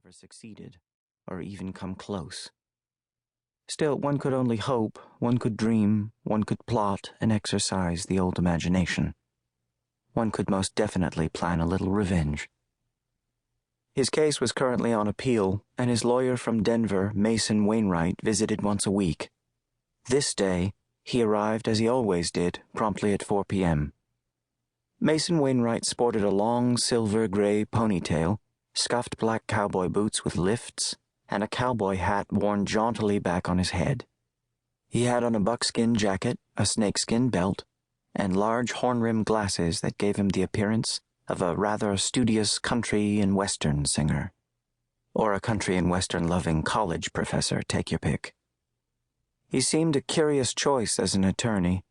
ever succeeded, or even come close. Still, one could only hope, one could dream, one could plot and exercise the old imagination. One could most definitely plan a little revenge. His case was currently on appeal, and his lawyer from Denver, Mason Wainwright, visited once a week. This day, he arrived as he always did, promptly at 4 p.m. Mason Wainwright sported a long silver-gray ponytail, scuffed black cowboy boots with lifts, and a cowboy hat worn jauntily back on his head. He had on a buckskin jacket, a snakeskin belt, and large horn-rimmed glasses that gave him the appearance of a rather studious country and western singer. Or a country and western-loving college professor, take your pick. He seemed a curious choice as an attorney,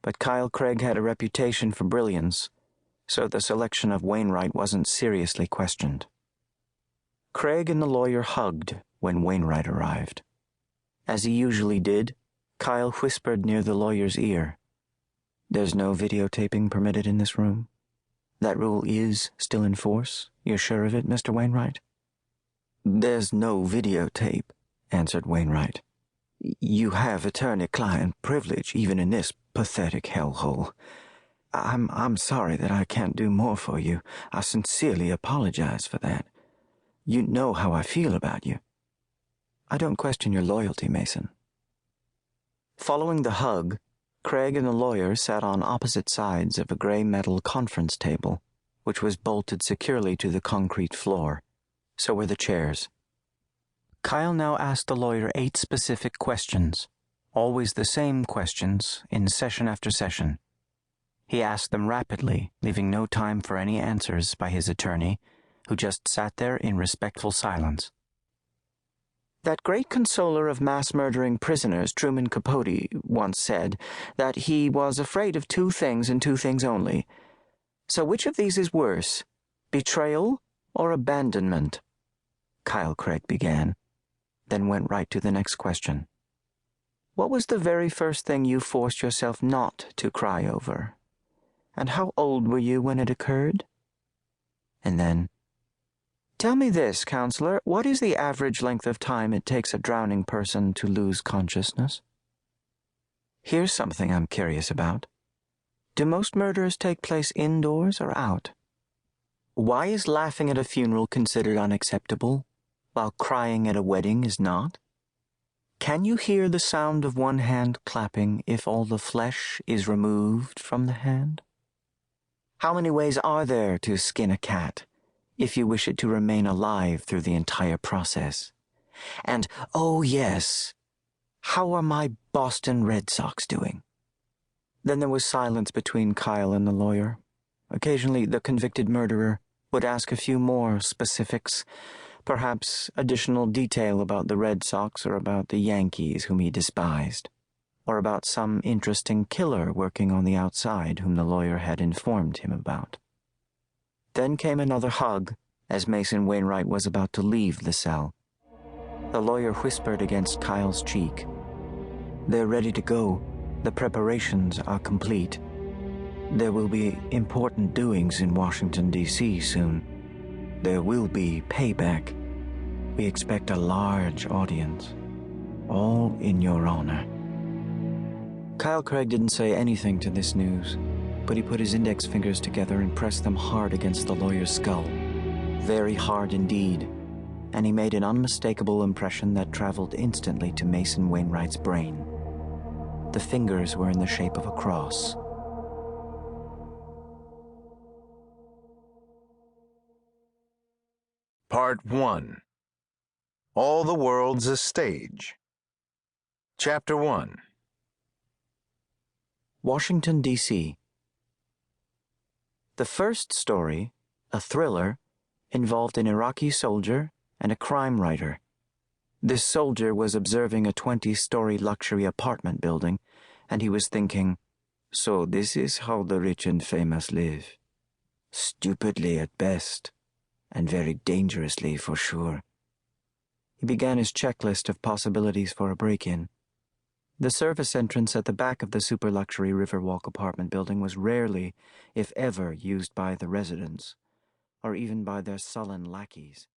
but Kyle Craig had a reputation for brilliance, so the selection of Wainwright wasn't seriously questioned. Craig and the lawyer hugged when Wainwright arrived. As he usually did, Kyle whispered near the lawyer's ear, "There's no videotaping permitted in this room? That rule is still in force? You're sure of it, Mr. Wainwright?" "There's no videotape," answered Wainwright. "You have attorney-client privilege even in this pathetic hellhole. I'm sorry that I can't do more for you. I sincerely apologize for that. You know how I feel about you." "I don't question your loyalty, Mason." Following the hug, Craig and the lawyer sat on opposite sides of a gray metal conference table, which was bolted securely to the concrete floor. So were the chairs. Kyle now asked the lawyer 8 specific questions, always the same questions, in session after session. He asked them rapidly, leaving no time for any answers by his attorney, who just sat there in respectful silence. That great consoler of mass-murdering prisoners, Truman Capote, once said that he was afraid of 2 things and 2 things only. So which of these is worse, betrayal or abandonment? Kyle Craig began, then went right to the next question. What was the very first thing you forced yourself not to cry over? And how old were you when it occurred? And then, tell me this, counselor, what is the average length of time it takes a drowning person to lose consciousness? Here's something I'm curious about. Do most murders take place indoors or out? Why is laughing at a funeral considered unacceptable, while crying at a wedding is not? Can you hear the sound of one hand clapping if all the flesh is removed from the hand? How many ways are there to skin a cat, if you wish it to remain alive through the entire process? And, oh yes, how are my Boston Red Sox doing? Then there was silence between Kyle and the lawyer. Occasionally, the convicted murderer would ask a few more specifics, perhaps additional detail about the Red Sox or about the Yankees whom he despised, or about some interesting killer working on the outside whom the lawyer had informed him about. Then came another hug as Mason Wainwright was about to leave the cell. The lawyer whispered against Kyle's cheek, "They're ready to go. The preparations are complete. There will be important doings in Washington, D.C. soon. There will be payback. We expect a large audience, all in your honor." Kyle Craig didn't say anything to this news, but he put his index fingers together and pressed them hard against the lawyer's skull. Very hard indeed, and he made an unmistakable impression that traveled instantly to Mason Wainwright's brain. The fingers were in the shape of a cross. Part 1. All the World's a Stage. Chapter 1. Washington, D.C. The first story, a thriller, involved an Iraqi soldier and a crime writer. This soldier was observing a 20-story luxury apartment building, and he was thinking, "So this is how the rich and famous live. Stupidly at best, and very dangerously for sure." He began his checklist of possibilities for a break-in. The service entrance at the back of the super-luxury Riverwalk apartment building was rarely, if ever, used by the residents, or even by their sullen lackeys.